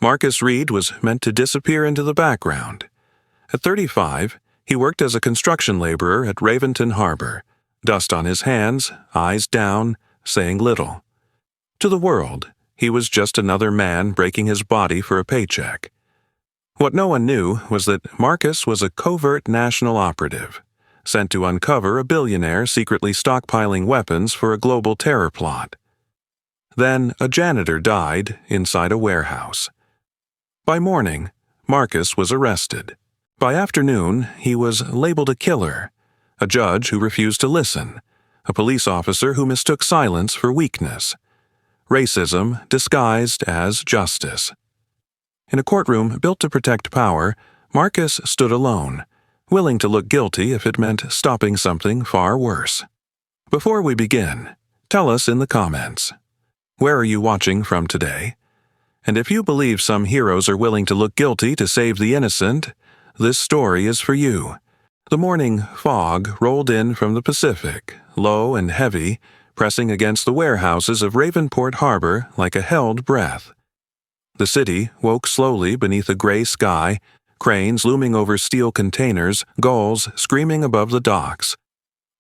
Marcus Reed was meant to disappear into the background. At 35, he worked as a construction laborer at Raventon Harbor, dust on his hands, eyes down, saying little. To the world, he was just another man breaking his body for a paycheck. What no one knew was that Marcus was a covert national operative, sent to uncover a billionaire secretly stockpiling weapons for a global terror plot. Then a janitor died inside a warehouse. By morning, Marcus was arrested. By afternoon, he was labeled a killer, a judge who refused to listen, a police officer who mistook silence for weakness. Racism disguised as justice. In a courtroom built to protect power, Marcus stood alone, willing to look guilty if it meant stopping something far worse. Before we begin, tell us in the comments, where are you watching from today? And if you believe some heroes are willing to look guilty to save the innocent, this story is for you. The morning fog rolled in from the Pacific, low and heavy, pressing against the warehouses of Ravenport Harbor like a held breath. The city woke slowly beneath a gray sky, cranes looming over steel containers, gulls screaming above the docks.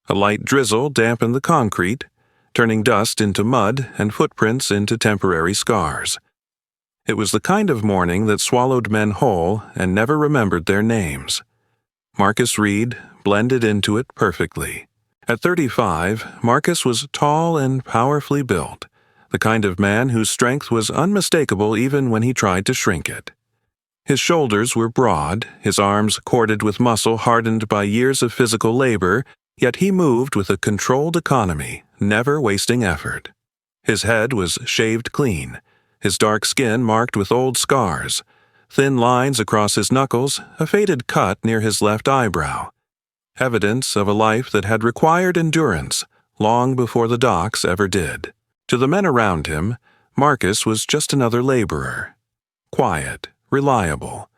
A light drizzle dampened the concrete, turning dust into mud and footprints into temporary scars. It was the kind of morning that swallowed men whole and never remembered their names. Marcus Reed blended into it perfectly. At 35, Marcus was tall and powerfully built, the kind of man whose strength was unmistakable even when he tried to shrink it. His shoulders were broad, his arms corded with muscle hardened by years of physical labor, yet he moved with a controlled economy, never wasting effort. His head was shaved clean, his dark skin marked with old scars, thin lines across his knuckles, a faded cut near his left eyebrow. Evidence of a life that had required endurance long before the docks ever did. To the men around him, Marcus was just another laborer. Quiet, reliable.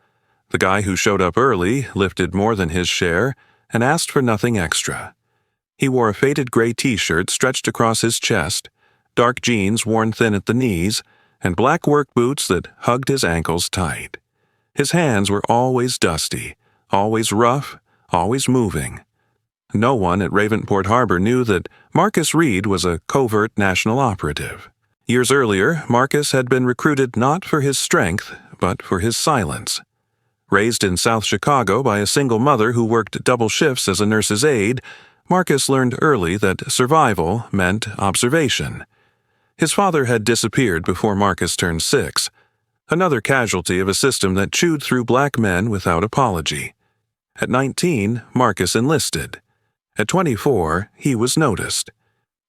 The guy who showed up early, lifted more than his share, and asked for nothing extra. He wore a faded gray t-shirt stretched across his chest, dark jeans worn thin at the knees, and black work boots that hugged his ankles tight. His hands were always dusty, always rough, always moving. No one at Ravenport Harbor knew that Marcus Reed was a covert national operative. Years earlier, Marcus had been recruited not for his strength, but for his silence. Raised in South Chicago by a single mother who worked double shifts as a nurse's aide, Marcus learned early that survival meant observation. His father had disappeared before Marcus turned 6, another casualty of a system that chewed through black men without apology. At 19, Marcus enlisted. At 24, he was noticed.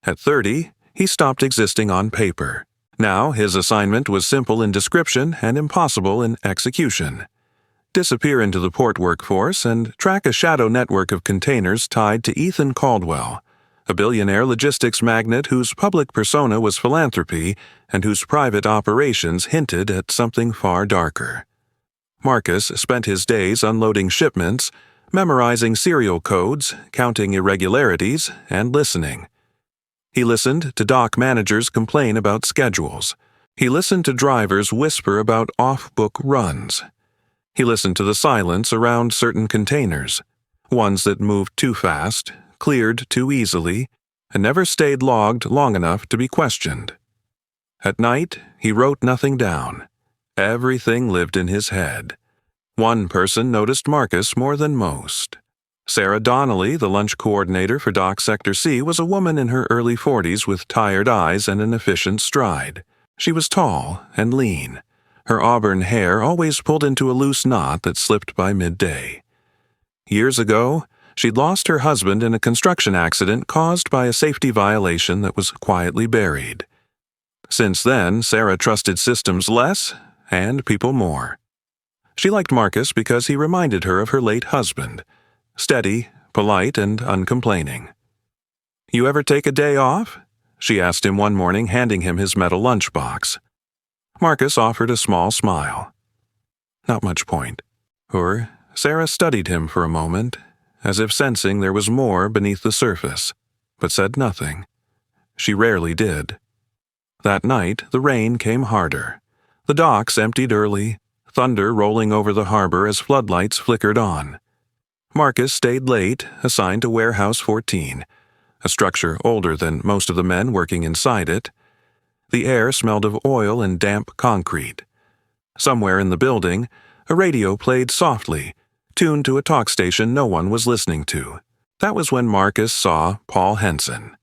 At 30, he stopped existing on paper. Now his assignment was simple in description and impossible in execution. Disappear into the port workforce and track a shadow network of containers tied to Ethan Caldwell, a billionaire logistics magnate whose public persona was philanthropy and whose private operations hinted at something far darker. Marcus spent his days unloading shipments, memorizing serial codes, counting irregularities, and listening. He listened to dock managers complain about schedules. He listened to drivers whisper about off-book runs. He listened to the silence around certain containers, ones that moved too fast, cleared too easily, and never stayed logged long enough to be questioned. At night, he wrote nothing down. Everything lived in his head. One person noticed Marcus more than most. Sarah Donnelly, the lunch coordinator for Dock Sector C, was a woman in her early 40s with tired eyes and an efficient stride. She was tall and lean, her auburn hair always pulled into a loose knot that slipped by midday. Years ago, she'd lost her husband in a construction accident caused by a safety violation that was quietly buried. Since then, Sarah trusted systems less and people more. She liked Marcus because he reminded her of her late husband, steady, polite, and uncomplaining. "You ever take a day off?" she asked him one morning, handing him his metal lunchbox. Marcus offered a small smile. Not much point. Or Sarah studied him for a moment, as if sensing there was more beneath the surface, but said nothing. She rarely did. That night, the rain came harder. The docks emptied early, thunder rolling over the harbor as floodlights flickered on. Marcus stayed late, assigned to Warehouse 14, a structure older than most of the men working inside it. The air smelled of oil and damp concrete. Somewhere in the building, a radio played softly, tuned to a talk station no one was listening to. That was when Marcus saw Paul Henson.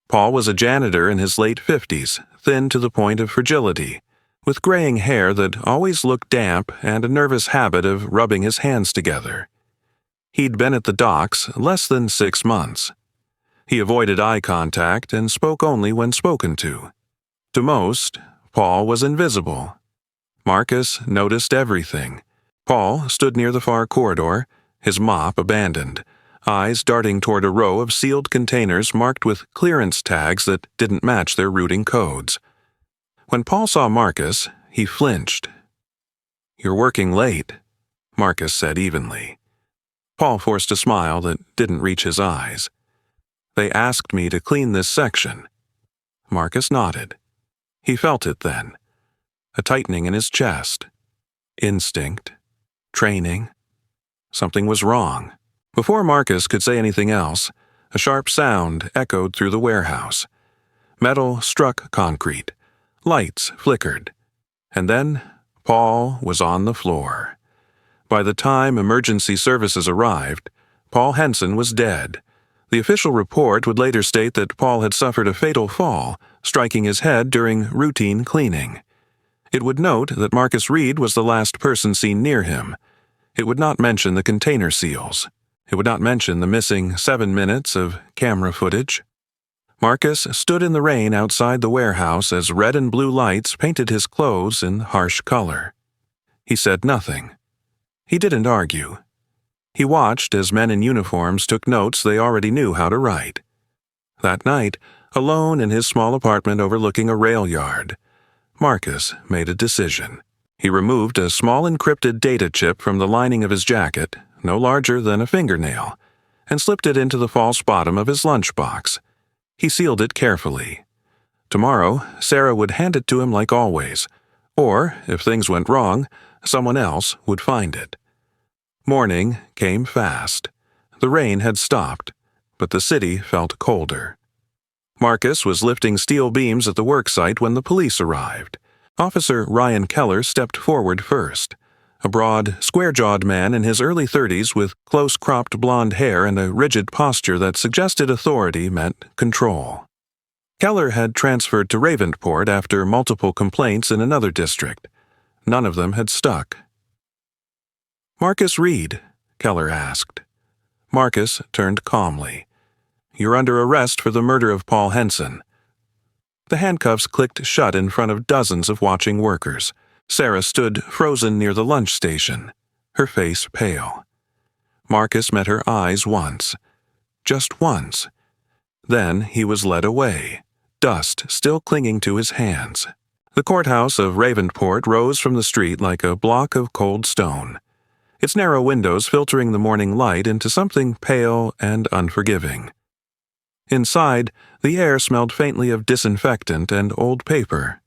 Paul was a janitor in his late 50s, thin to the point of fragility, with graying hair that always looked damp and a nervous habit of rubbing his hands together. He'd been at the docks less than 6 months. He avoided eye contact and spoke only when spoken to. To most, Paul was invisible. Marcus noticed everything. Paul stood near the far corridor, his mop abandoned, eyes darting toward a row of sealed containers marked with clearance tags that didn't match their routing codes. When Paul saw Marcus, he flinched. "You're working late," Marcus said evenly. Paul forced a smile that didn't reach his eyes. "They asked me to clean this section." Marcus nodded. He felt it then. A tightening in his chest. Instinct. Training. Something was wrong. Before Marcus could say anything else, a sharp sound echoed through the warehouse. Metal struck concrete. Lights flickered. And then Paul was on the floor. By the time emergency services arrived, Paul Henson was dead. The official report would later state that Paul had suffered a fatal fall, striking his head during routine cleaning. It would note that Marcus Reed was the last person seen near him. It would not mention the container seals. It would not mention the missing 7 minutes of camera footage. Marcus stood in the rain outside the warehouse as red and blue lights painted his clothes in harsh color. He said nothing. He didn't argue. He watched as men in uniforms took notes they already knew how to write. That night, alone in his small apartment overlooking a rail yard, Marcus made a decision. He removed a small encrypted data chip from the lining of his jacket, no larger than a fingernail, and slipped it into the false bottom of his lunchbox. He sealed it carefully. Tomorrow, Sarah would hand it to him like always, or, if things went wrong, someone else would find it. Morning came fast. The rain had stopped, but the city felt colder. Marcus was lifting steel beams at the worksite when the police arrived. Officer Ryan Keller stepped forward first, a broad, square-jawed man in his early 30s with close-cropped blonde hair and a rigid posture that suggested authority meant control. Keller had transferred to Raventport after multiple complaints in another district. None of them had stuck. "Marcus Reed?" Keller asked. Marcus turned calmly. "You're under arrest for the murder of Paul Henson." The handcuffs clicked shut in front of dozens of watching workers. Sarah stood frozen near the lunch station, her face pale. Marcus met her eyes once. Just once. Then he was led away, dust still clinging to his hands. The courthouse of Raventport rose from the street like a block of cold stone, its narrow windows filtering the morning light into something pale and unforgiving. Inside, the air smelled faintly of disinfectant and old paper.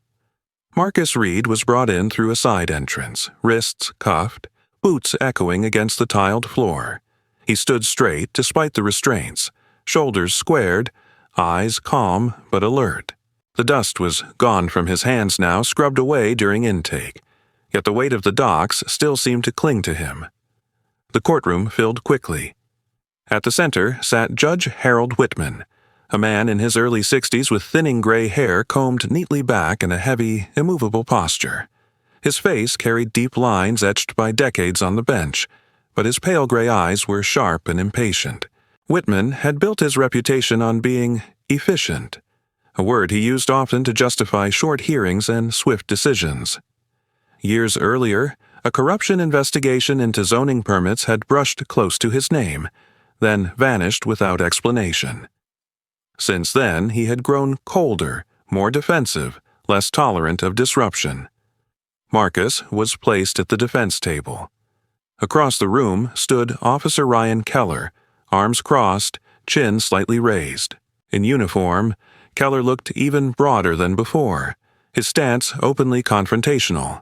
Marcus Reed was brought in through a side entrance, wrists cuffed, boots echoing against the tiled floor. He stood straight despite the restraints, shoulders squared, eyes calm but alert. The dust was gone from his hands now, scrubbed away during intake, yet the weight of the docks still seemed to cling to him. The courtroom filled quickly. At the center sat Judge Harold Whitman, a man in his early 60s with thinning gray hair combed neatly back in a heavy, immovable posture. His face carried deep lines etched by decades on the bench, but his pale gray eyes were sharp and impatient. Whitman had built his reputation on being efficient, a word he used often to justify short hearings and swift decisions. Years earlier, a corruption investigation into zoning permits had brushed close to his name, then vanished without explanation. Since then, he had grown colder, more defensive, less tolerant of disruption. Marcus was placed at the defense table. Across the room stood Officer Ryan Keller, arms crossed, chin slightly raised. In uniform, Keller looked even broader than before, his stance openly confrontational.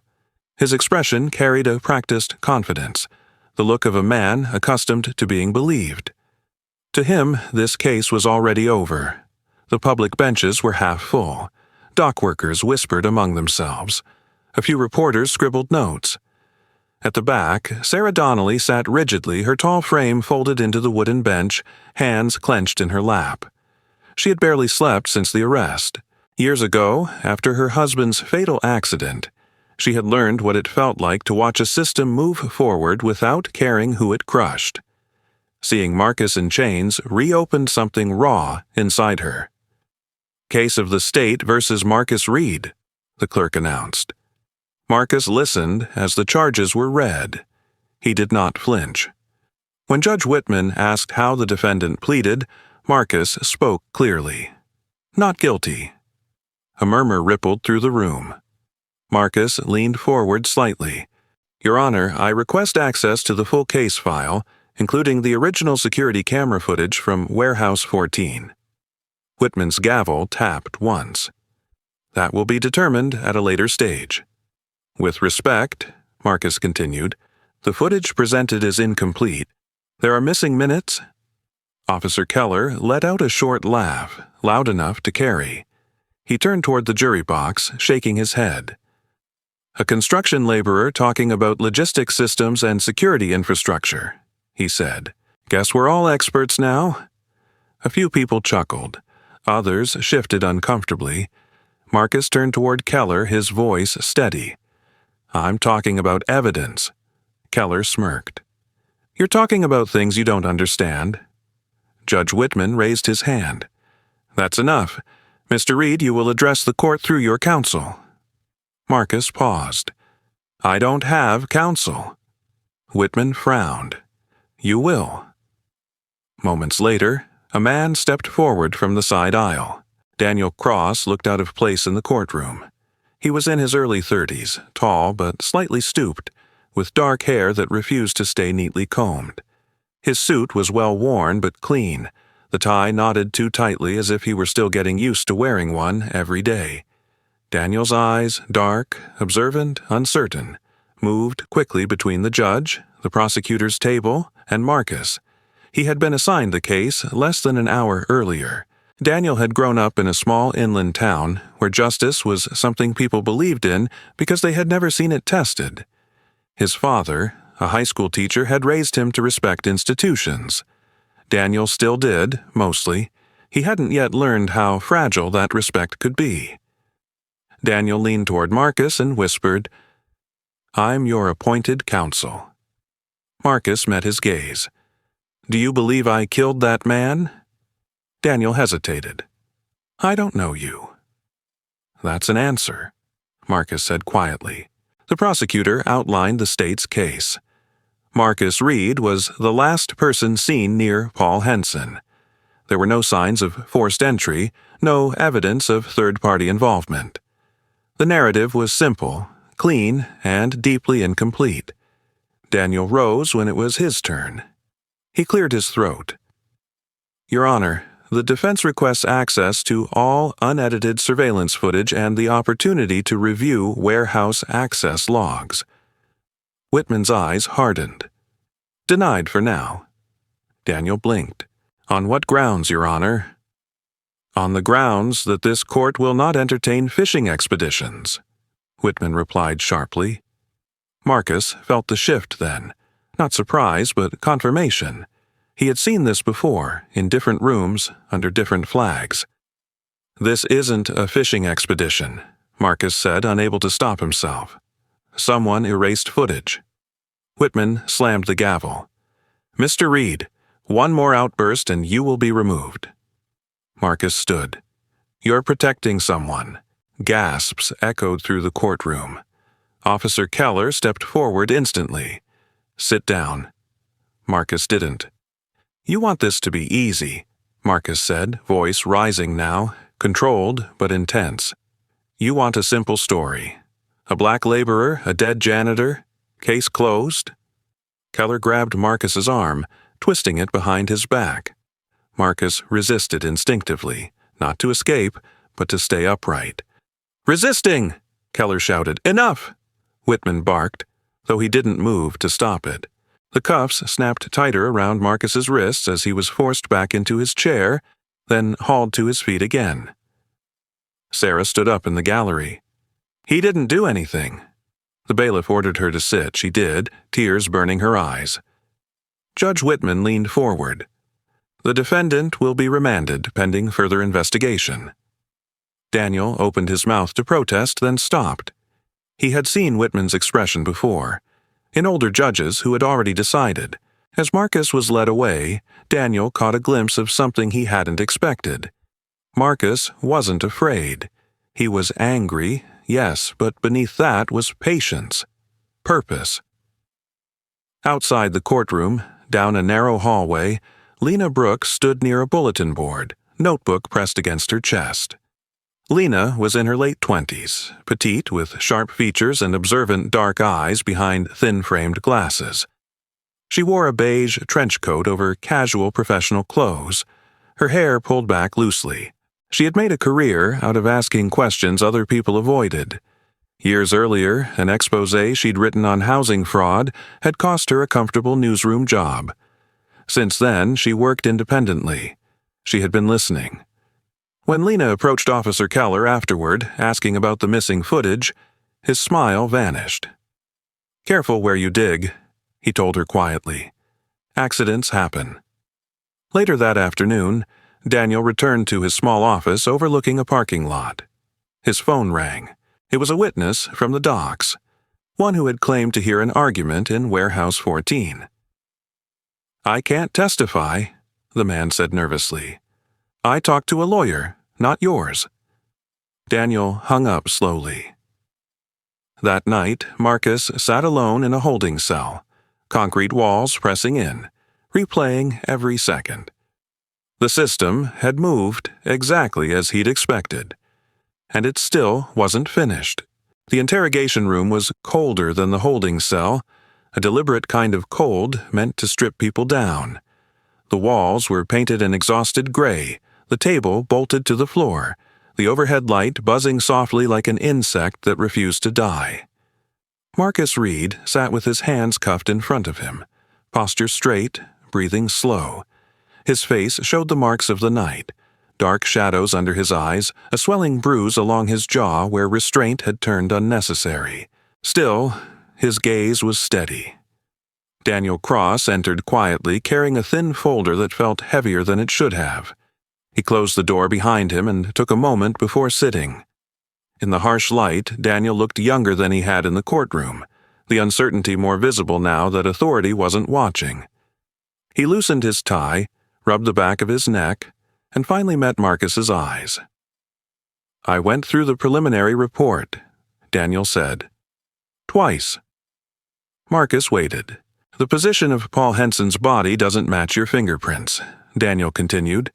His expression carried a practiced confidence, the look of a man accustomed to being believed. To him, this case was already over. The public benches were half full. Dock workers whispered among themselves. A few reporters scribbled notes. At the back, Sarah Donnelly sat rigidly, her tall frame folded into the wooden bench, hands clenched in her lap. She had barely slept since the arrest. Years ago, after her husband's fatal accident, she had learned what it felt like to watch a system move forward without caring who it crushed. Seeing Marcus in chains reopened something raw inside her. "Case of the state versus Marcus Reed," the clerk announced. Marcus listened as the charges were read. He did not flinch. When Judge Whitman asked how the defendant pleaded, Marcus spoke clearly. "Not guilty." A murmur rippled through the room. Marcus leaned forward slightly. "Your Honor, I request access to the full case file, including the original security camera footage from Warehouse 14. Whitman's gavel tapped once. "That will be determined at a later stage." "With respect," Marcus continued, "the footage presented is incomplete. There are missing minutes." Officer Keller let out a short laugh, loud enough to carry. He turned toward the jury box, shaking his head. "A construction laborer talking about logistics systems and security infrastructure," he said. "Guess we're all experts now." A few people chuckled. Others shifted uncomfortably. Marcus turned toward Keller, his voice steady. "I'm talking about evidence." Keller smirked. "You're talking about things you don't understand." Judge Whitman raised his hand. "That's enough. Mr. Reed, you will address the court through your counsel." Marcus paused. "I don't have counsel." Whitman frowned. "You will." Moments later, a man stepped forward from the side aisle. Daniel Cross looked out of place in the courtroom. He was in his early 30s, tall but slightly stooped, with dark hair that refused to stay neatly combed. His suit was well worn but clean, the tie knotted too tightly as if he were still getting used to wearing one every day. Daniel's eyes, dark, observant, uncertain, moved quickly between the judge, the prosecutor's table, and Marcus. He had been assigned the case less than an hour earlier. Daniel had grown up in a small inland town where justice was something people believed in because they had never seen it tested. His father, a high school teacher, had raised him to respect institutions. Daniel still did, mostly. He hadn't yet learned how fragile that respect could be. Daniel leaned toward Marcus and whispered, "I'm your appointed counsel." Marcus met his gaze. "Do you believe I killed that man?" Daniel hesitated. "I don't know you." "That's an answer," Marcus said quietly. The prosecutor outlined the state's case. Marcus Reed was the last person seen near Paul Henson. There were no signs of forced entry, no evidence of third-party involvement. The narrative was simple, clean, and deeply incomplete. Daniel rose when it was his turn. He cleared his throat. "Your Honor, the defense requests access to all unedited surveillance footage and the opportunity to review warehouse access logs." Whitman's eyes hardened. "Denied for now." Daniel blinked. "On what grounds, Your Honor?" "On the grounds that this court will not entertain fishing expeditions," Whitman replied sharply. Marcus felt the shift then. Not surprise, but confirmation. He had seen this before, in different rooms, under different flags. "This isn't a fishing expedition," Marcus said, unable to stop himself. "Someone erased footage." Whitman slammed the gavel. "Mr. Reed, one more outburst and you will be removed." Marcus stood. "You're protecting someone." Gasps echoed through the courtroom. Officer Keller stepped forward instantly. "Sit down." Marcus didn't. "You want this to be easy," Marcus said, voice rising now, controlled but intense. "You want a simple story. A black laborer, a dead janitor, case closed?" Keller grabbed Marcus's arm, twisting it behind his back. Marcus resisted instinctively, not to escape, but to stay upright. "Resisting!" Keller shouted. "Enough!" Whitman barked, though he didn't move to stop it. The cuffs snapped tighter around Marcus's wrists as he was forced back into his chair, then hauled to his feet again. Sarah stood up in the gallery. "He didn't do anything." The bailiff ordered her to sit. She did, tears burning her eyes. Judge Whitman leaned forward. "The defendant will be remanded pending further investigation." Daniel opened his mouth to protest, then stopped. He had seen Whitman's expression before, in older judges who had already decided. As Marcus was led away, Daniel caught a glimpse of something he hadn't expected. Marcus wasn't afraid. He was angry, yes, but beneath that was patience, purpose. Outside the courtroom, down a narrow hallway, Lena Brooks stood near a bulletin board, notebook pressed against her chest. Lena was in her late 20s, petite with sharp features and observant dark eyes behind thin-framed glasses. She wore a beige trench coat over casual professional clothes, her hair pulled back loosely. She had made a career out of asking questions other people avoided. Years earlier, an exposé she'd written on housing fraud had cost her a comfortable newsroom job. Since then, she worked independently. She had been listening. When Lena approached Officer Keller afterward, asking about the missing footage, his smile vanished. "Careful where you dig," he told her quietly. "Accidents happen." Later that afternoon, Daniel returned to his small office overlooking a parking lot. His phone rang. It was a witness from the docks, one who had claimed to hear an argument in Warehouse 14. "I can't testify," the man said nervously. "I talked to a lawyer, not yours." Daniel hung up slowly. That night, Marcus sat alone in a holding cell, concrete walls pressing in, replaying every second. The system had moved exactly as he'd expected, and it still wasn't finished. The interrogation room was colder than the holding cell, a deliberate kind of cold meant to strip people down. The walls were painted an exhausted gray, the table bolted to the floor, the overhead light buzzing softly like an insect that refused to die. Marcus Reed sat with his hands cuffed in front of him, posture straight, breathing slow. His face showed the marks of the night, dark shadows under his eyes, a swelling bruise along his jaw where restraint had turned unnecessary. Still, his gaze was steady. Daniel Cross entered quietly, carrying a thin folder that felt heavier than it should have. He closed the door behind him and took a moment before sitting. In the harsh light, Daniel looked younger than he had in the courtroom, the uncertainty more visible now that authority wasn't watching. He loosened his tie, rubbed the back of his neck, and finally met Marcus's eyes. "I went through the preliminary report," Daniel said. "Twice." Marcus waited. "The position of Paul Henson's body doesn't match your fingerprints," Daniel continued.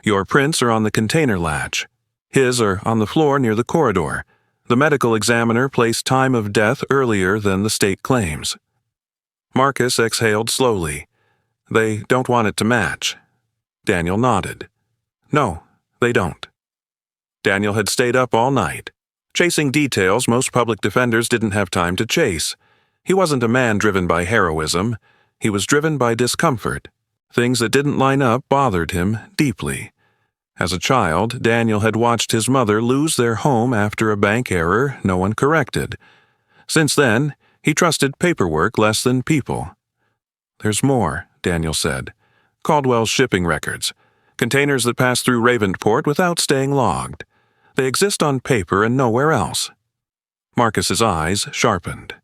"Your prints are on the container latch. His are on the floor near the corridor. The medical examiner placed time of death earlier than the state claims." Marcus exhaled slowly. "They don't want it to match." Daniel nodded. "No, they don't." Daniel had stayed up all night, chasing details most public defenders didn't have time to chase. He wasn't a man driven by heroism. He was driven by discomfort. Things that didn't line up bothered him deeply. As a child, Daniel had watched his mother lose their home after a bank error no one corrected. Since then, he trusted paperwork less than people. "There's more," Daniel said. "Caldwell's shipping records. Containers that pass through Raventport without staying logged. They exist on paper and nowhere else." Marcus's eyes sharpened.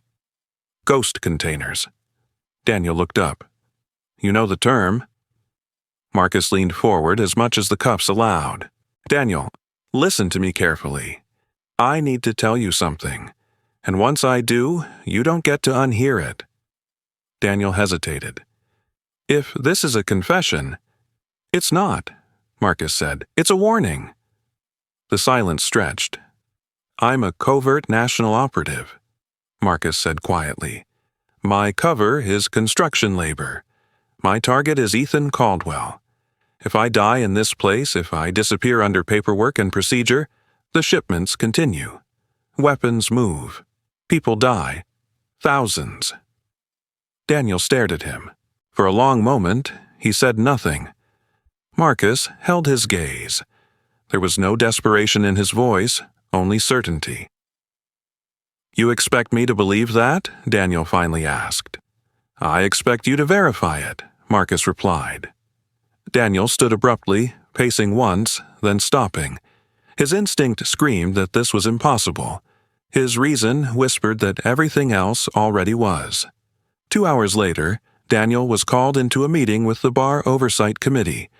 "Ghost containers." Daniel looked up. "You know the term." Marcus leaned forward as much as the cuffs allowed. "Daniel, listen to me carefully. I need to tell you something, and once I do, you don't get to unhear it." Daniel hesitated. "If this is a confession—" "It's not," Marcus said. "It's a warning." The silence stretched. "I'm a covert national operative," Marcus said quietly. "My cover is construction labor. My target is Ethan Caldwell. If I die in this place, if I disappear under paperwork and procedure, the shipments continue. Weapons move. People die. Thousands. Daniel stared at him. For a long moment, he said nothing. Marcus held his gaze. There was no desperation in his voice, only certainty. "You expect me to believe that?" Daniel finally asked. "I expect you to verify it," Marcus replied. Daniel stood abruptly, pacing once, then stopping. His instinct screamed that this was impossible. His reason whispered that everything else already was. 2 hours later, Daniel was called into a meeting with the Bar Oversight Committee.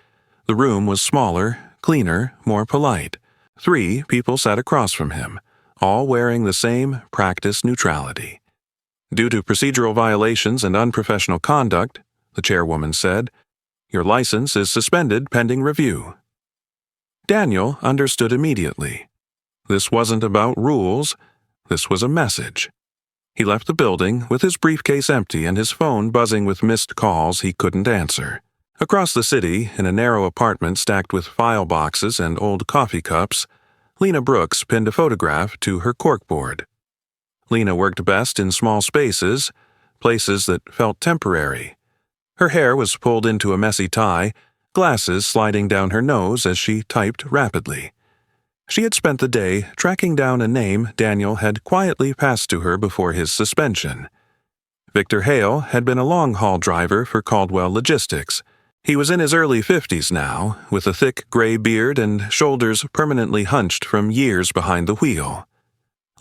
The room was smaller, cleaner, more polite. 3 people sat across from him, all wearing the same practice neutrality. "Due to procedural violations and unprofessional conduct," the chairwoman said, "your license is suspended pending review." Daniel understood immediately. This wasn't about rules. This was a message. He left the building with his briefcase empty and his phone buzzing with missed calls he couldn't answer. Across the city, in a narrow apartment stacked with file boxes and old coffee cups, Lena Brooks pinned a photograph to her corkboard. Lena worked best in small spaces, places that felt temporary. Her hair was pulled into a messy tie, glasses sliding down her nose as she typed rapidly. She had spent the day tracking down a name Daniel had quietly passed to her before his suspension. Victor Hale had been a long-haul driver for Caldwell Logistics. He was in his early 50s now, with a thick gray beard and shoulders permanently hunched from years behind the wheel.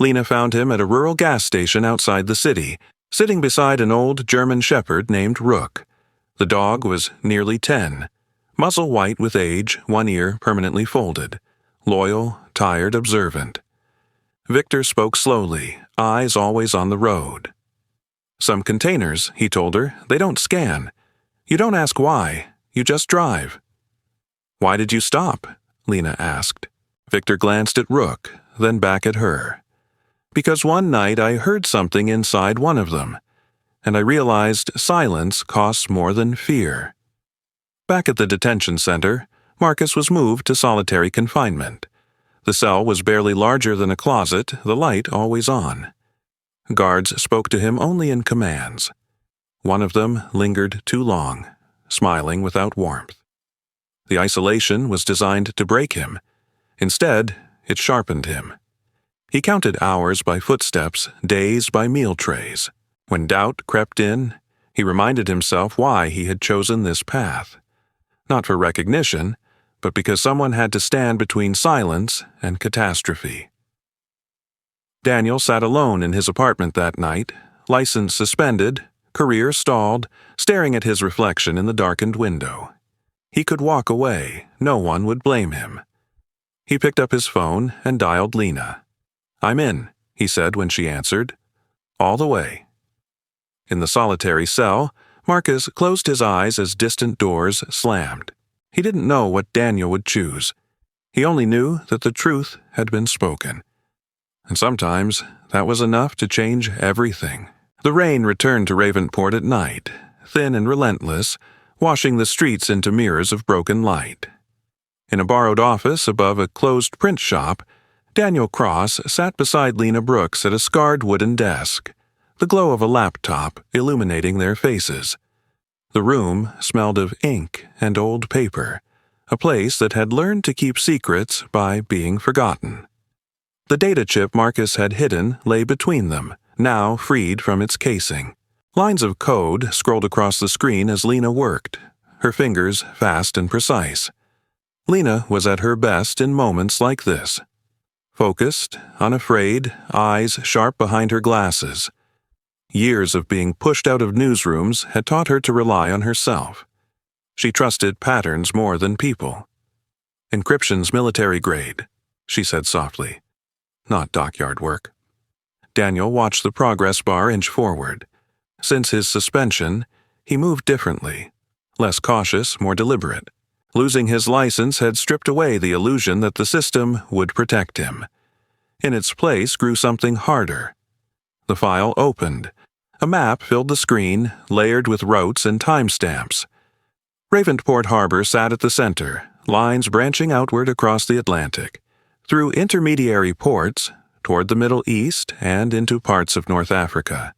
Lena found him at a rural gas station outside the city, sitting beside an old German shepherd named Rook. The dog was nearly 10, muzzle white with age, one ear permanently folded. Loyal, tired, observant. Victor spoke slowly, eyes always on the road. "Some containers," he told her, "they don't scan. You don't ask why, you just drive." "Why did you stop?" Lena asked. Victor glanced at Rook, then back at her. "Because one night I heard something inside one of them, and I realized silence costs more than fear." Back at the detention center, Marcus was moved to solitary confinement. The cell was barely larger than a closet, the light always on. Guards spoke to him only in commands. One of them lingered too long, smiling without warmth. The isolation was designed to break him. Instead, it sharpened him. He counted hours by footsteps, days by meal trays. When doubt crept in, he reminded himself why he had chosen this path. Not for recognition, but because someone had to stand between silence and catastrophe. Daniel sat alone in his apartment that night, license suspended, career stalled, staring at his reflection in the darkened window. He could walk away, no one would blame him. He picked up his phone and dialed Lena. "I'm in," he said when she answered. "All the way." In the solitary cell, Marcus closed his eyes as distant doors slammed. He didn't know what Daniel would choose. He only knew that the truth had been spoken. And sometimes that was enough to change everything. The rain returned to Ravenport at night, thin and relentless, washing the streets into mirrors of broken light. In a borrowed office above a closed print shop, Daniel Cross sat beside Lena Brooks at a scarred wooden desk, the glow of a laptop illuminating their faces. The room smelled of ink and old paper, a place that had learned to keep secrets by being forgotten. The data chip Marcus had hidden lay between them, now freed from its casing. Lines of code scrolled across the screen as Lena worked, her fingers fast and precise. Lena was at her best in moments like this. Focused, unafraid, eyes sharp behind her glasses. Years of being pushed out of newsrooms had taught her to rely on herself. She trusted patterns more than people. "Encryption's military grade," she said softly. "Not dockyard work." Daniel watched the progress bar inch forward. Since his suspension, he moved differently, less cautious, more deliberate. Losing his license had stripped away the illusion that the system would protect him. In its place grew something harder. The file opened. A map filled the screen, layered with routes and timestamps. Ravenport Harbor sat at the center, lines branching outward across the Atlantic. Through intermediary ports, toward the Middle East and into parts of North Africa.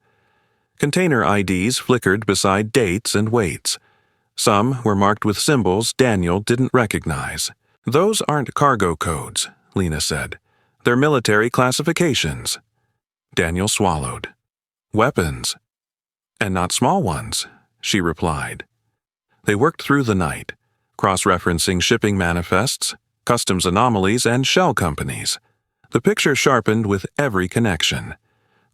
Container IDs flickered beside dates and weights. Some were marked with symbols Daniel didn't recognize. "Those aren't cargo codes," Lena said. "They're military classifications." Daniel swallowed. "Weapons." "And not small ones," she replied. They worked through the night, cross-referencing shipping manifests, customs anomalies, and shell companies. The picture sharpened with every connection.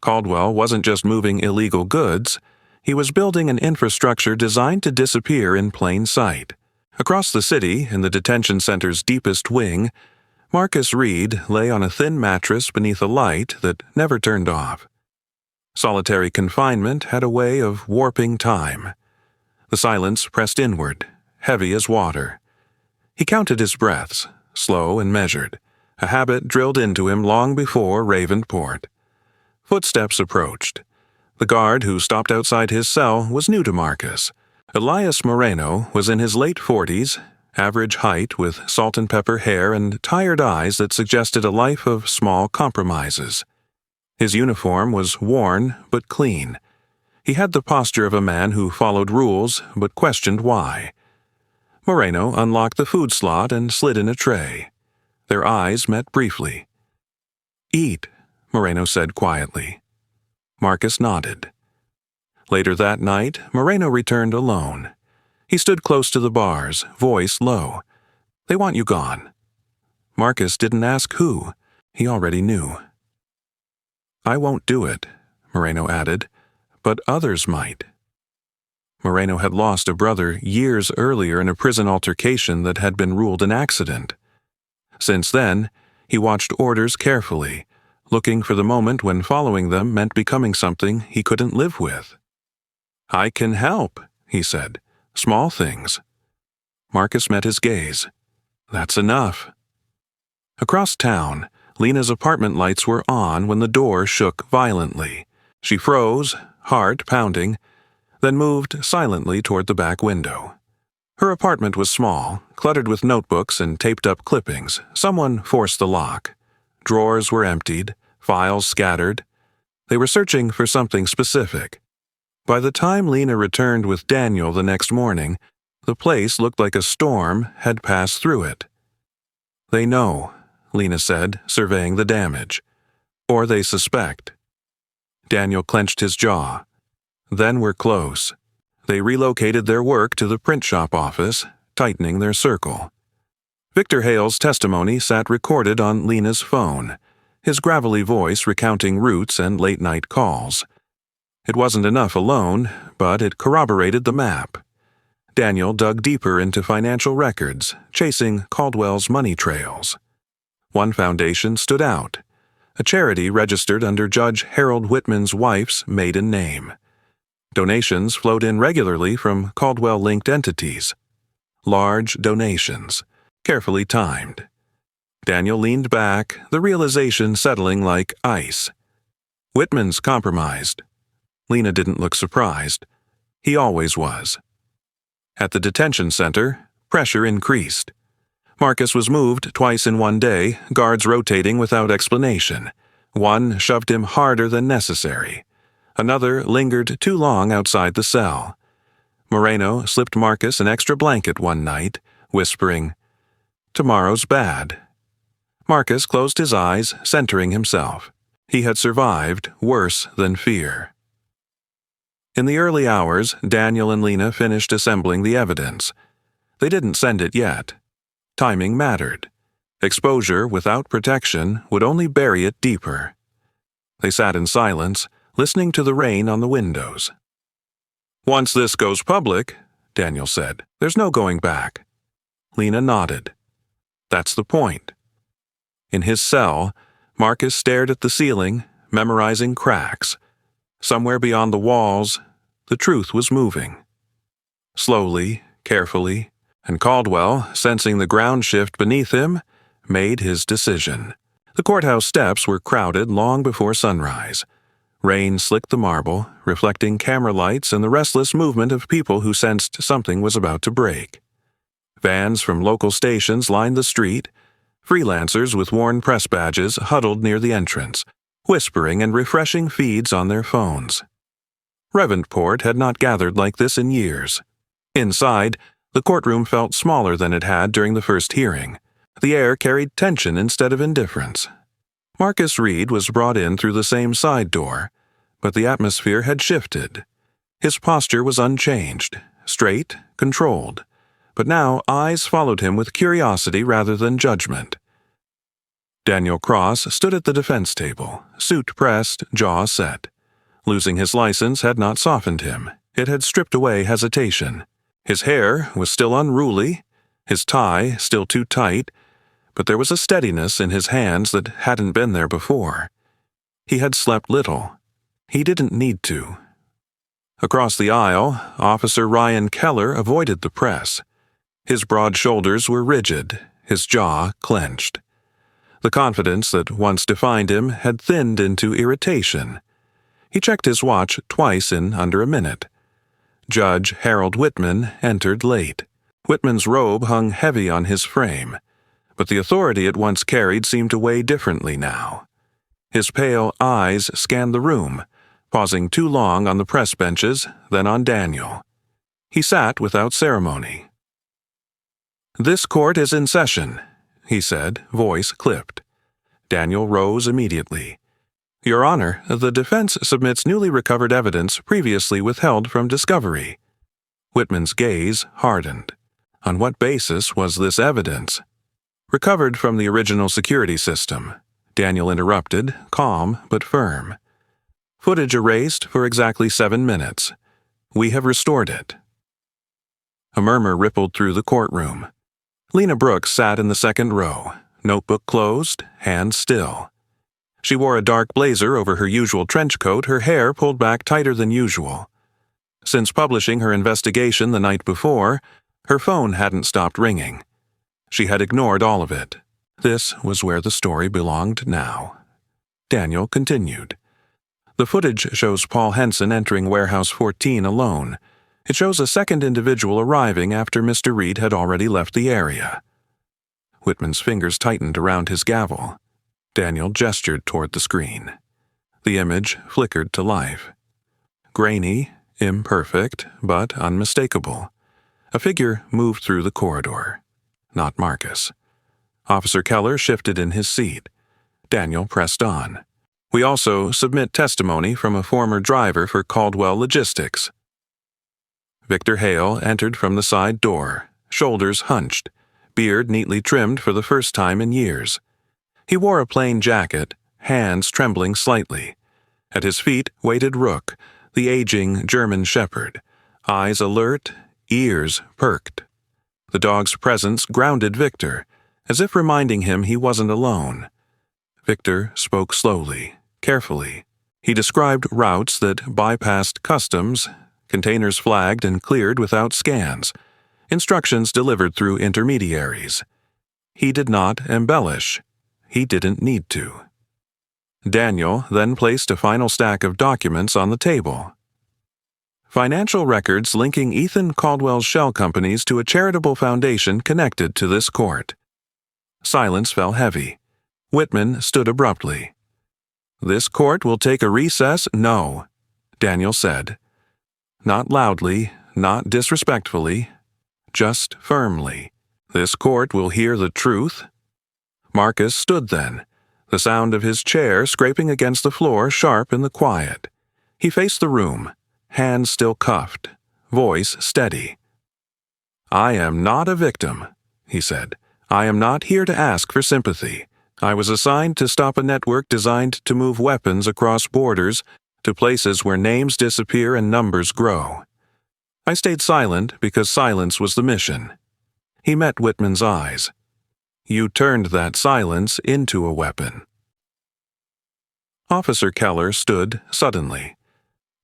Caldwell wasn't just moving illegal goods, he was building an infrastructure designed to disappear in plain sight. Across the city, in the detention center's deepest wing, Marcus Reed lay on a thin mattress beneath a light that never turned off. Solitary confinement had a way of warping time. The silence pressed inward, heavy as water. He counted his breaths, slow and measured, a habit drilled into him long before Ravenport. Footsteps approached. The guard who stopped outside his cell was new to Marcus. Elias Moreno was in his late 40s, average height with salt and pepper hair and tired eyes that suggested a life of small compromises. His uniform was worn but clean. He had the posture of a man who followed rules but questioned why. Moreno unlocked the food slot and slid in a tray. Their eyes met briefly. "Eat," Moreno said quietly. Marcus nodded. Later that night, Moreno returned alone. He stood close to the bars, voice low. "They want you gone." Marcus didn't ask who. He already knew. "I won't do it," Moreno added, "but others might." Moreno had lost a brother years earlier in a prison altercation that had been ruled an accident. Since then, he watched orders carefully, looking for the moment when following them meant becoming something he couldn't live with. "I can help," he said. "Small things." Marcus met his gaze. "That's enough." Across town, Lena's apartment lights were on when the door shook violently. She froze, heart pounding, then moved silently toward the back window. Her apartment was small, cluttered with notebooks and taped-up clippings. Someone forced the lock. Drawers were emptied, files scattered. They were searching for something specific. By the time Lena returned with Daniel the next morning, the place looked like a storm had passed through it. "They know," Lena said, surveying the damage. "Or they suspect." Daniel clenched his jaw. "Then we're close." They relocated their work to the print shop office, tightening their circle. Victor Hale's testimony sat recorded on Lena's phone, his gravelly voice recounting routes and late-night calls. It wasn't enough alone, but it corroborated the map. Daniel dug deeper into financial records, chasing Caldwell's money trails. One foundation stood out, a charity registered under Judge Harold Whitman's wife's maiden name. Donations flowed in regularly from Caldwell-linked entities. Large donations, carefully timed. Daniel leaned back, the realization settling like ice. Whitman's compromised. Lena didn't look surprised. He always was. At the detention center, pressure increased. Marcus was moved twice in one day, guards rotating without explanation. One shoved him harder than necessary. Another lingered too long outside the cell. Moreno slipped Marcus an extra blanket one night, whispering, "Tomorrow's bad." Marcus closed his eyes, centering himself. He had survived worse than fear. In the early hours, Daniel and Lena finished assembling the evidence. They didn't send it yet. Timing mattered. Exposure without protection would only bury it deeper. They sat in silence, listening to the rain on the windows. "Once this goes public," Daniel said, "there's no going back." Lena nodded. "That's the point." In his cell, Marcus stared at the ceiling, memorizing cracks. Somewhere beyond the walls, the truth was moving. Slowly, carefully, and Caldwell, sensing the ground shift beneath him, made his decision. The courthouse steps were crowded long before sunrise. Rain slicked the marble, reflecting camera lights and the restless movement of people who sensed something was about to break. Vans from local stations lined the street, Freelancers with worn press badges huddled near the entrance, whispering and refreshing feeds on their phones. Reventport had not gathered like this in years. Inside, the courtroom felt smaller than it had during the first hearing. The air carried tension instead of indifference. Marcus Reed was brought in through the same side door, but the atmosphere had shifted. His posture was unchanged, straight, controlled, but now eyes followed him with curiosity rather than judgment. Daniel Cross stood at the defense table, suit pressed, jaw set. Losing his license had not softened him. It had stripped away hesitation. His hair was still unruly, his tie still too tight, but there was a steadiness in his hands that hadn't been there before. He had slept little. He didn't need to. Across the aisle, Officer Ryan Keller avoided the press. His broad shoulders were rigid, his jaw clenched. The confidence that once defined him had thinned into irritation. He checked his watch twice in under a minute. Judge Harold Whitman entered late. Whitman's robe hung heavy on his frame, but the authority it once carried seemed to weigh differently now. His pale eyes scanned the room, pausing too long on the press benches, then on Daniel. He sat without ceremony. "This court is in session," he said, voice clipped. Daniel rose immediately. "Your Honor, the defense submits newly recovered evidence previously withheld from discovery." Whitman's gaze hardened. On what basis was this evidence? "Recovered from the original security system," Daniel interrupted, calm but firm. "Footage erased for exactly 7 minutes. We have restored it." A murmur rippled through the courtroom. Lena Brooks sat in the second row, notebook closed, hands still. She wore a dark blazer over her usual trench coat, her hair pulled back tighter than usual. Since publishing her investigation the night before, her phone hadn't stopped ringing. She had ignored all of it. This was where the story belonged now. Daniel continued. "The footage shows Paul Henson entering Warehouse 14 alone. It shows a second individual arriving after Mr. Reed had already left the area." Whitman's fingers tightened around his gavel. Daniel gestured toward the screen. The image flickered to life. Grainy, imperfect, but unmistakable. A figure moved through the corridor. Not Marcus. Officer Keller shifted in his seat. Daniel pressed on. "We also submit testimony from a former driver for Caldwell Logistics." Victor Hale entered from the side door, shoulders hunched, beard neatly trimmed for the first time in years. He wore a plain jacket, hands trembling slightly. At his feet waited Rook, the aging German shepherd, eyes alert, ears perked. The dog's presence grounded Victor, as if reminding him he wasn't alone. Victor spoke slowly, carefully. He described routes that bypassed customs, containers flagged and cleared without scans, instructions delivered through intermediaries. He did not embellish. He didn't need to. Daniel then placed a final stack of documents on the table. Financial records linking Ethan Caldwell's shell companies to a charitable foundation connected to this court. Silence fell heavy. Whitman stood abruptly. "This court will take a recess, no," Daniel said. Not loudly, not disrespectfully, just firmly. "This court will hear the truth." Marcus stood then, the sound of his chair scraping against the floor sharp in the quiet. He faced the room, hands still cuffed, voice steady. "I am not a victim," he said. "I am not here to ask for sympathy. I was assigned to stop a network designed to move weapons across borders to places where names disappear and numbers grow. I stayed silent because silence was the mission." He met Whitman's eyes. "You turned that silence into a weapon." Officer Keller stood suddenly.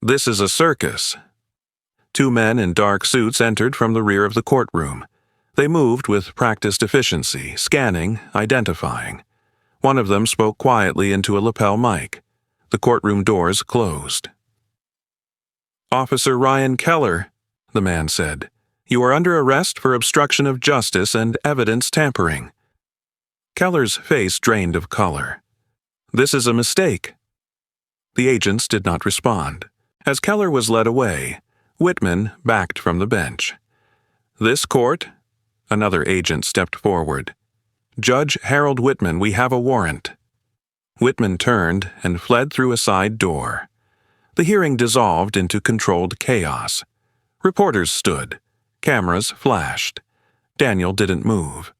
"This is a circus." 2 men in dark suits entered from the rear of the courtroom. They moved with practiced efficiency, scanning, identifying. One of them spoke quietly into a lapel mic. The courtroom doors closed. "Officer Ryan Keller," the man said, "you are under arrest for obstruction of justice and evidence tampering." Keller's face drained of color. "This is a mistake." The agents did not respond. As Keller was led away, Whitman backed from the bench. "This court?" Another agent stepped forward. "Judge Harold Whitman, we have a warrant." Whitman turned and fled through a side door. The hearing dissolved into controlled chaos. Reporters stood. Cameras flashed. Daniel didn't move.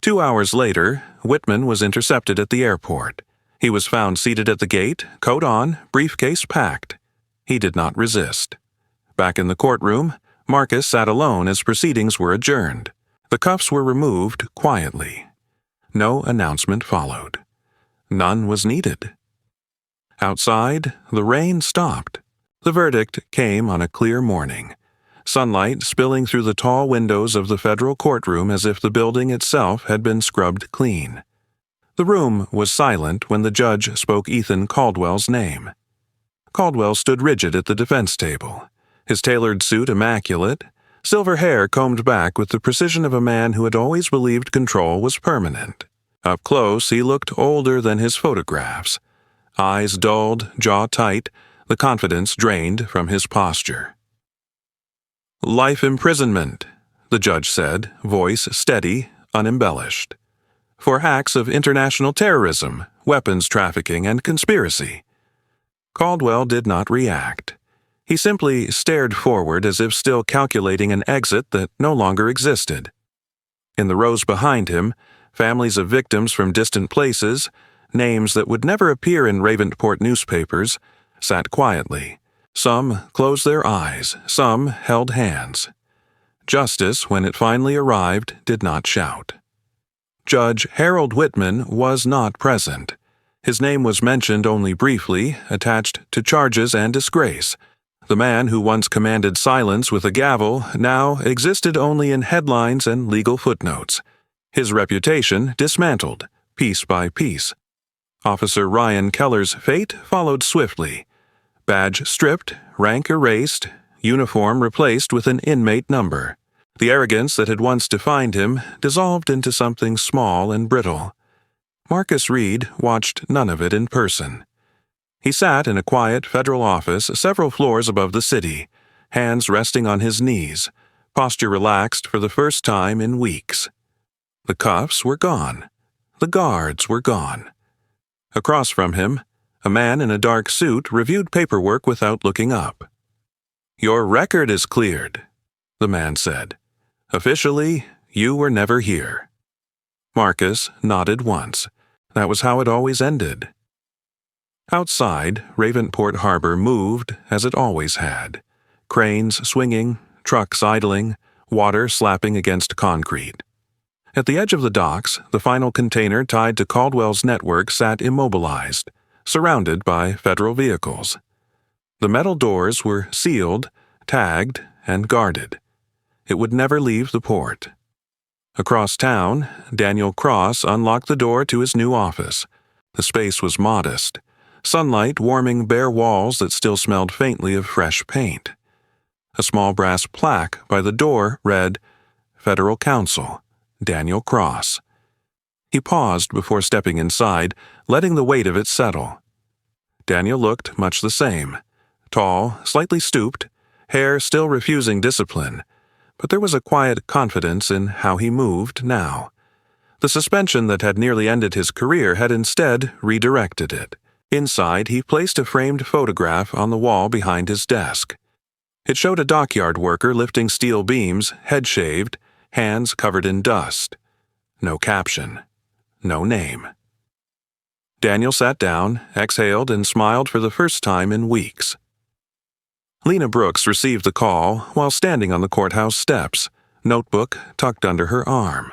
2 hours later, Whitman was intercepted at the airport. He was found seated at the gate, coat on, briefcase packed. He did not resist. Back in the courtroom, Marcus sat alone as proceedings were adjourned. The cuffs were removed quietly. No announcement followed. None was needed. Outside, the rain stopped. The verdict came on a clear morning, sunlight spilling through the tall windows of the federal courtroom as if the building itself had been scrubbed clean. The room was silent when the judge spoke Ethan Caldwell's name. Caldwell stood rigid at the defense table, his tailored suit immaculate, silver hair combed back with the precision of a man who had always believed control was permanent. Up close, he looked older than his photographs. Eyes dulled, jaw tight, the confidence drained from his posture. "Life imprisonment," the judge said, voice steady, unembellished, "for acts of international terrorism, weapons trafficking, and conspiracy." Caldwell did not react. He simply stared forward as if still calculating an exit that no longer existed. In the rows behind him, families of victims from distant places, names that would never appear in Raventport newspapers, sat quietly. Some closed their eyes, some held hands. Justice, when it finally arrived, did not shout. Judge Harold Whitman was not present. His name was mentioned only briefly, attached to charges and disgrace. The man who once commanded silence with a gavel now existed only in headlines and legal footnotes. His reputation dismantled, piece by piece. Officer Ryan Keller's fate followed swiftly. Badge stripped, rank erased, uniform replaced with an inmate number. The arrogance that had once defined him dissolved into something small and brittle. Marcus Reed watched none of it in person. He sat in a quiet federal office several floors above the city, hands resting on his knees, posture relaxed for the first time in weeks. The cuffs were gone. The guards were gone. Across from him, a man in a dark suit reviewed paperwork without looking up. "Your record is cleared," the man said. "Officially, you were never here." Marcus nodded once. That was how it always ended. Outside, Raventport Harbor moved as it always had. Cranes swinging, trucks idling, water slapping against concrete. At the edge of the docks, the final container tied to Caldwell's network sat immobilized, surrounded by federal vehicles. The metal doors were sealed, tagged, and guarded. It would never leave the port. Across town, Daniel Cross unlocked the door to his new office. The space was modest, sunlight warming bare walls that still smelled faintly of fresh paint. A small brass plaque by the door read, "Federal Counsel, Daniel Cross." He paused before stepping inside, letting the weight of it settle. Daniel looked much the same. Tall, slightly stooped, hair still refusing discipline, but there was a quiet confidence in how he moved now. The suspension that had nearly ended his career had instead redirected it. Inside, he placed a framed photograph on the wall behind his desk. It showed a dockyard worker lifting steel beams, head shaved, hands covered in dust. No caption. No name. Daniel sat down, exhaled, and smiled for the first time in weeks. Lena Brooks received the call while standing on the courthouse steps, notebook tucked under her arm.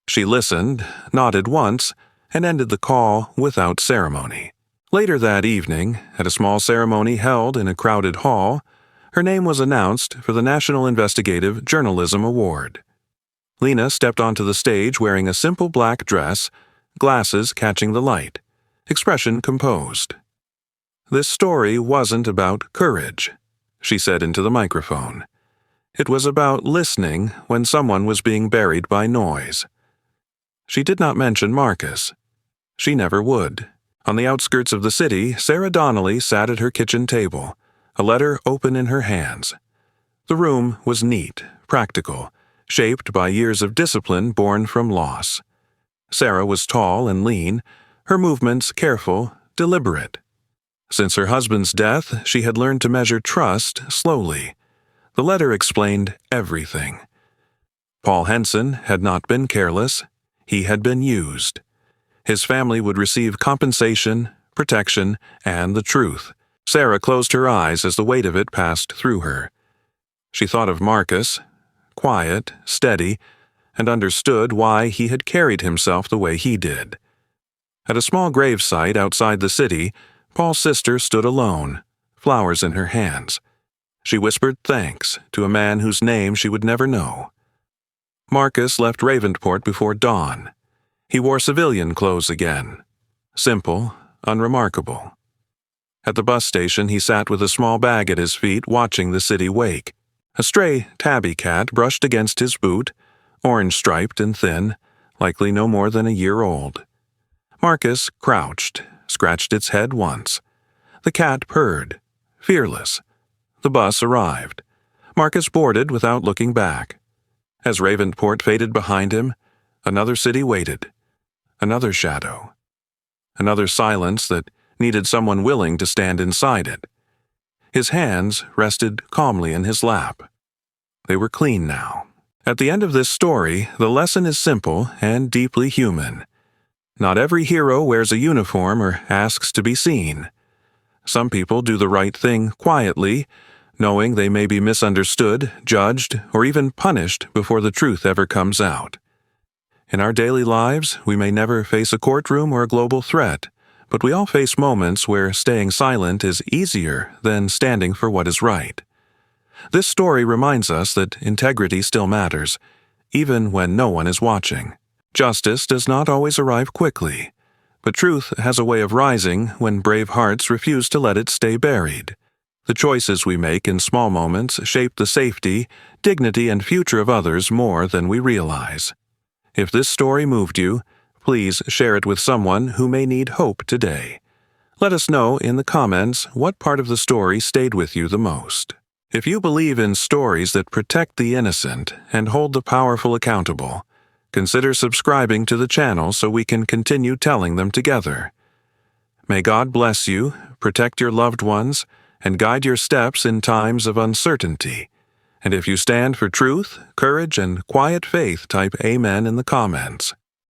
She listened, nodded once, and ended the call without ceremony. Later that evening, at a small ceremony held in a crowded hall, her name was announced for the National Investigative Journalism Award. Lena stepped onto the stage wearing a simple black dress, glasses catching the light, expression composed. "This story wasn't about courage," she said into the microphone. "It was about listening when someone was being buried by noise." She did not mention Marcus. She never would. On the outskirts of the city, Sarah Donnelly sat at her kitchen table, a letter open in her hands. The room was neat, practical, shaped by years of discipline born from loss. Sarah was tall and lean, her movements careful, deliberate. Since her husband's death, she had learned to measure trust slowly. The letter explained everything. Paul Henson had not been careless. He had been used. His family would receive compensation, protection, and the truth. Sarah closed her eyes as the weight of it passed through her. She thought of Marcus, quiet, steady, and understood why he had carried himself the way he did. At a small gravesite outside the city, Paul's sister stood alone, flowers in her hands. She whispered thanks to a man whose name she would never know. Marcus left Raventport before dawn. He wore civilian clothes again. Simple, unremarkable. At the bus station, he sat with a small bag at his feet, watching the city wake. A stray tabby cat brushed against his boot, orange-striped and thin, likely no more than a year old. Marcus crouched, scratched its head once. The cat purred, fearless. The bus arrived. Marcus boarded without looking back. As Raventport faded behind him, another city waited. Another shadow. Another silence that needed someone willing to stand inside it. His hands rested calmly in his lap. They were clean now. At the end of this story, the lesson is simple and deeply human. Not every hero wears a uniform or asks to be seen. Some people do the right thing quietly, knowing they may be misunderstood, judged, or even punished before the truth ever comes out. In our daily lives, we may never face a courtroom or a global threat, but we all face moments where staying silent is easier than standing for what is right. This story reminds us that integrity still matters, even when no one is watching. Justice does not always arrive quickly, but truth has a way of rising when brave hearts refuse to let it stay buried. The choices we make in small moments shape the safety, dignity, and future of others more than we realize. If this story moved you, please share it with someone who may need hope today. Let us know in the comments what part of the story stayed with you the most. If you believe in stories that protect the innocent and hold the powerful accountable, consider subscribing to the channel so we can continue telling them together. May God bless you, protect your loved ones, and guide your steps in times of uncertainty. And if you stand for truth, courage, and quiet faith, type Amen in the comments.